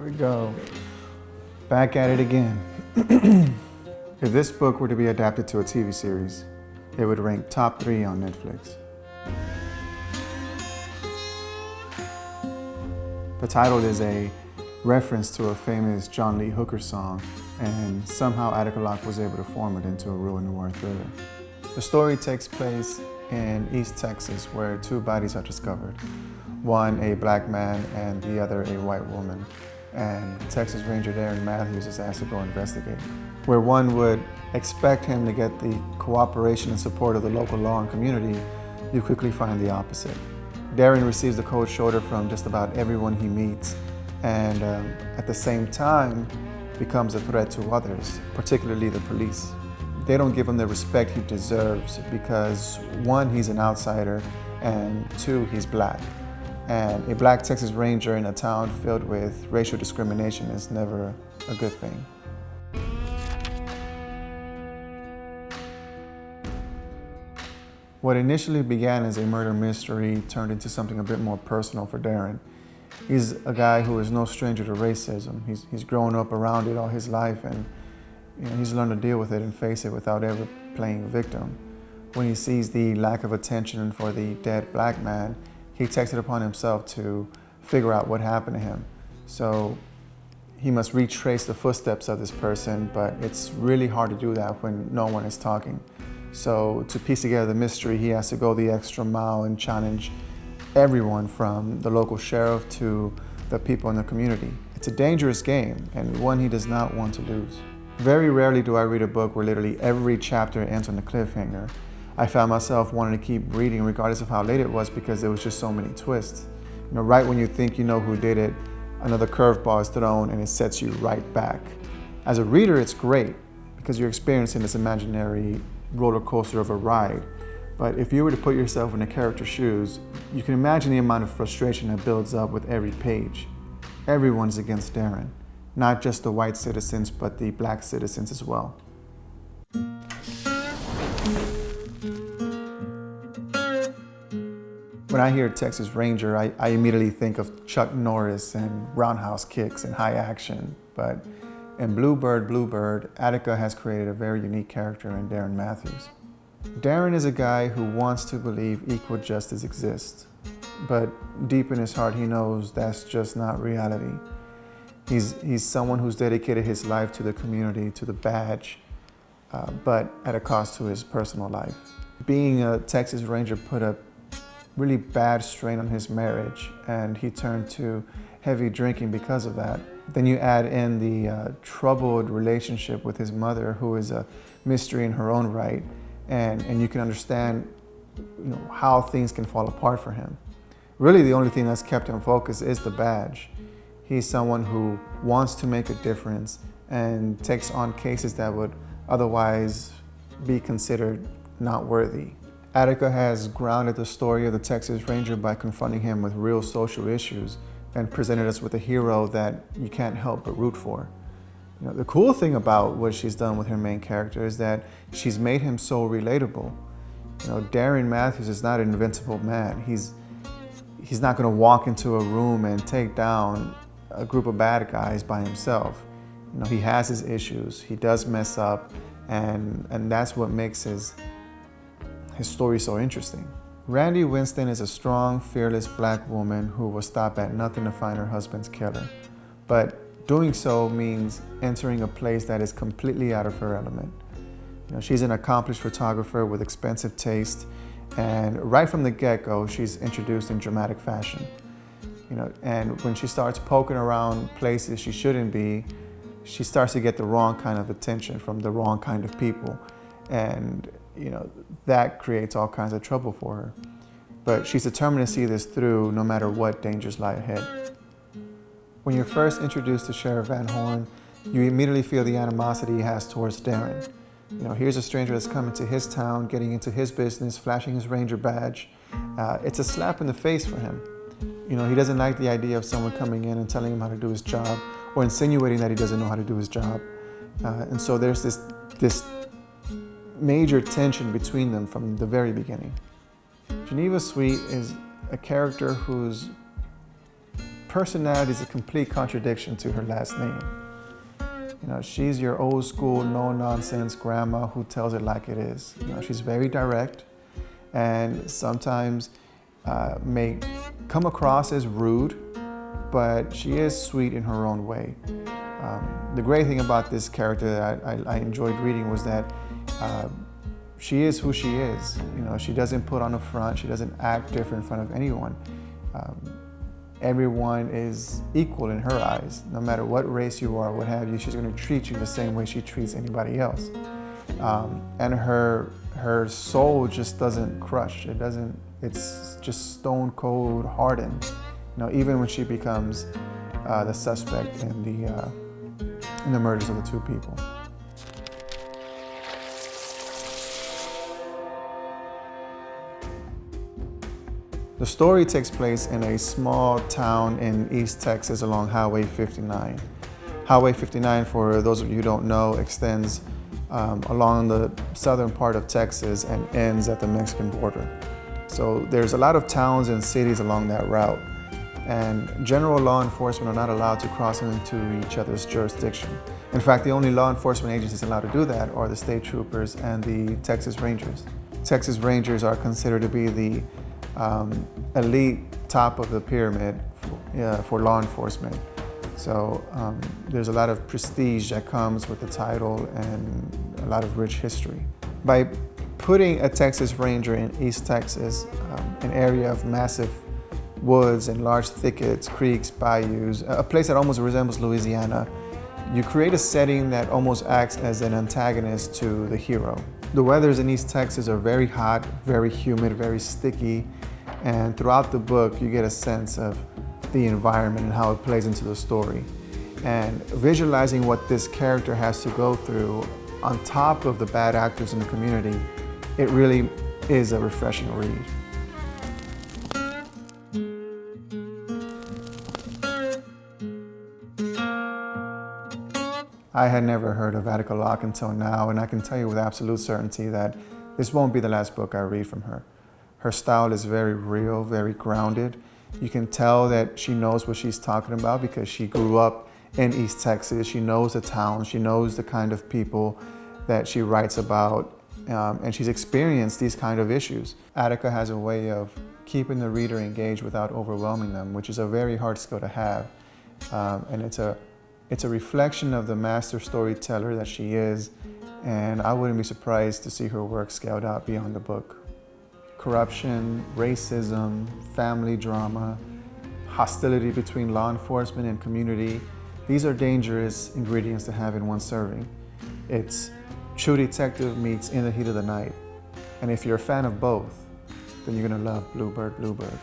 Here we go. Back at it again. If this book were to be adapted to a TV series, it would rank top 3 on Netflix. The title is a reference to a famous John Lee Hooker song, and somehow Attica Locke was able to form it into a real noir thriller. The story takes place in East Texas, where 2 bodies are discovered. One a black man and the other a white woman. And Texas Ranger Darren Mathews is asked to go investigate. Where one would expect him to get the cooperation and support of the local law and community, you quickly find the opposite. Darren receives the cold shoulder from just about everyone he meets, and at the same time becomes a threat to others, particularly the police. They don't give him the respect he deserves because 1, he's an outsider, and 2, he's black. And a black Texas Ranger in a town filled with racial discrimination is never a good thing. What initially began as a murder mystery turned into something a bit more personal for Darren. He's a guy who is no stranger to racism. He's grown up around it all his life, and he's learned to deal with it and face it without ever playing victim. When he sees the lack of attention for the dead black man, he takes it upon himself to figure out what happened to him. So he must retrace the footsteps of this person, but it's really hard to do that when no one is talking. So to piece together the mystery, he has to go the extra mile and challenge everyone from the local sheriff to the people in the community. It's a dangerous game and one he does not want to lose. Very rarely do I read a book where literally every chapter ends on a cliffhanger. I found myself wanting to keep reading regardless of how late it was because there was just so many twists. Right when you think you know who did it, another curveball is thrown and it sets you right back. As a reader, it's great because you're experiencing this imaginary roller coaster of a ride. But if you were to put yourself in the character's shoes, you can imagine the amount of frustration that builds up with every page. Everyone's against Darren, not just the white citizens, but the black citizens as well. When I hear Texas Ranger, I immediately think of Chuck Norris and roundhouse kicks and high action. But in Bluebird Bluebird, Attica has created a very unique character in Darren Matthews. Darren is a guy who wants to believe equal justice exists, but deep in his heart he knows that's just not reality. He's someone who's dedicated his life to the community, to the badge, but at a cost to his personal life. Being a Texas Ranger put a really bad strain on his marriage, and he turned to heavy drinking because of that. Then you add in the troubled relationship with his mother, who is a mystery in her own right, and you can understand how things can fall apart for him. Really, the only thing that's kept him focused is the badge. He's someone who wants to make a difference and takes on cases that would otherwise be considered not worthy. Attica has grounded the story of the Texas Ranger by confronting him with real social issues and presented us with a hero that you can't help but root for. The cool thing about what she's done with her main character is that she's made him so relatable. Darren Matthews is not an invincible man. He's not going to walk into a room and take down a group of bad guys by himself. He has his issues. He does mess up, and that's what makes his story so interesting. Randy Winston is a strong, fearless black woman who will stop at nothing to find her husband's killer. But doing so means entering a place that is completely out of her element. She's an accomplished photographer with expensive taste, and right from the get-go, she's introduced in dramatic fashion. And when she starts poking around places she shouldn't be, she starts to get the wrong kind of attention from the wrong kind of people. And that creates all kinds of trouble for her. But she's determined to see this through no matter what dangers lie ahead. When you're first introduced to Sheriff Van Horn, you immediately feel the animosity he has towards Darren. Here's a stranger that's coming to his town, getting into his business, flashing his ranger badge. It's a slap in the face for him. He doesn't like the idea of someone coming in and telling him how to do his job or insinuating that he doesn't know how to do his job. And so there's this major tension between them from the very beginning. Geneva Sweet is a character whose personality is a complete contradiction to her last name. You know, she's your old school, no-nonsense grandma who tells it like it is. You know, she's very direct and sometimes may come across as rude, but she is sweet in her own way. The great thing about this character that I enjoyed reading was that she is who she is. You know, she doesn't put on a front, she doesn't act different in front of anyone. Everyone is equal in her eyes. No matter what race you are, what have you, she's going to treat you the same way she treats anybody else. And her soul just doesn't crush. It's just stone cold hardened. You know, even when she becomes the suspect in the murders of the two people. The story takes place in a small town in East Texas along Highway 59. Highway 59, for those of you who don't know, extends along the southern part of Texas and ends at the Mexican border. So there's a lot of towns and cities along that route, and general law enforcement are not allowed to cross into each other's jurisdiction. In fact, the only law enforcement agencies allowed to do that are the state troopers and the Texas Rangers. Texas Rangers are considered to be the elite top of the pyramid for law enforcement. So there's a lot of prestige that comes with the title and a lot of rich history. By putting a Texas Ranger in East Texas, an area of massive woods and large thickets, creeks, bayous, a place that almost resembles Louisiana, you create a setting that almost acts as an antagonist to the hero. The weathers in East Texas are very hot, very humid, very sticky, and throughout the book you get a sense of the environment and how it plays into the story. And visualizing what this character has to go through on top of the bad actors in the community, it really is a refreshing read. I had never heard of Attica Locke until now, and I can tell you with absolute certainty that this won't be the last book I read from her. Her style is very real, very grounded. You can tell that she knows what she's talking about because she grew up in East Texas. She knows the town, she knows the kind of people that she writes about, and she's experienced these kind of issues. Attica has a way of keeping the reader engaged without overwhelming them, which is a very hard skill to have, and it's a reflection of the master storyteller that she is, and I wouldn't be surprised to see her work scaled out beyond the book. Corruption, racism, family drama, hostility between law enforcement and community, these are dangerous ingredients to have in one serving. It's True Detective meets In the Heat of the Night, and if you're a fan of both, then you're gonna love Bluebird Bluebird.